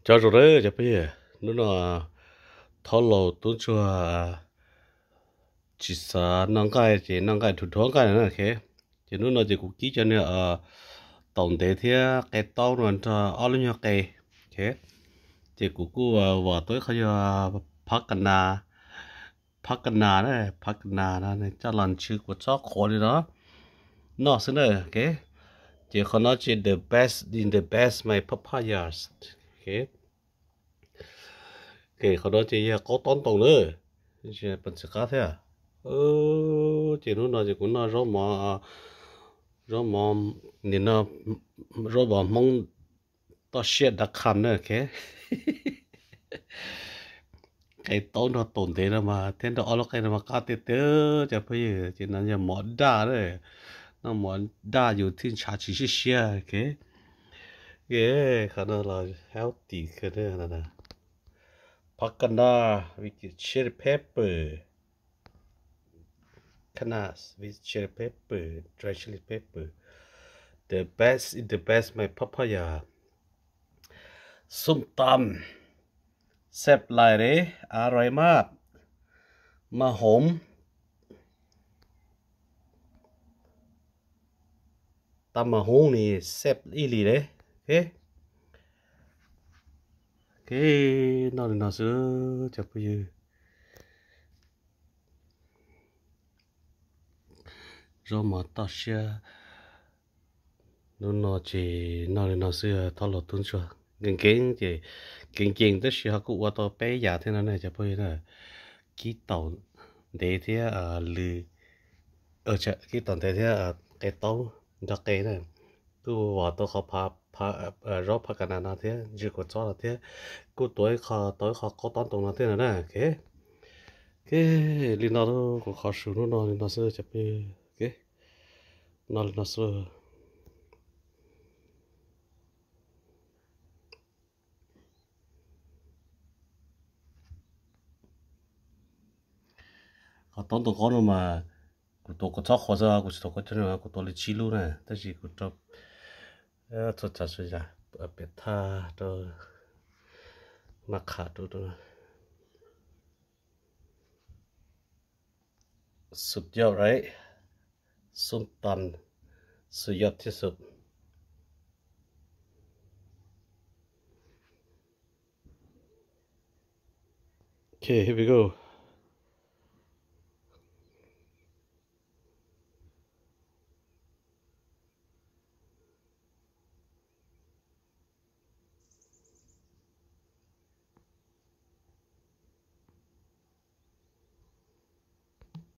Chào rồi đấy, chào bây giờ. Nó là thảo lầu tôi cho chỉ sa năng cái thủ thoáng cái nữa kì. Chỉ nó chỉ cũng kỹ cho nên tổng thể thì cái tàu nó cho ở lên cái kì. Chỉ cũng vào tới khai phát cana này cho lần trước của chó khó đi đó. Nó xin ơi kì. Chỉ còn nó chỉ the best my papayas kì. Kểเขาđó chỉ có tón tông nữa chỉ bận sự khác thế à chỉ nó chỉ cũng nó rõ mà nên nó rõ mà mong to shit đã khăn nữa cái tón nó tồn thế đó mà thế đó ở cái mà cá tê tê chả phải chỉ nó như món đa đấy nó món đaอยู่ที่ชาชิชิเชียเขาnó là healthy cái đó nè Pakana with chili pepper. Canas with chili pepper, dry chili pepper. The best my papaya. ส้มตำแซ่บหลายเด้อร่อยมากมาหอมตำมะฮุ่งนี่แซ่บอีหลีเด้Okay, nó sữa chập bây giờ. Rồi mà ta sẽ nó chỉ nó sữa thao lột tuôn cho. Kinh chỉ tới sẽ cũng qua tao bé già thế này chập bây giờ. Kí tàu để thế lư kí tàu để thế cái tàu đặc cái này. Tu vào tao khó rõ phát cái nào thế chỉ có cho là thế cô tối khó có tón tông là thế này nè cái liên nó có khó xử nó nó sơ chập cái nó sơ có tón tông khó mà cô có cho khó ra cô có cho nó cô lấy chi luôn nè tất gì cô cho thật sự ra biệt tha rồi mà khá rồiสุดยอดright ส้มตำสุดยอดที่สุด Okay, here we go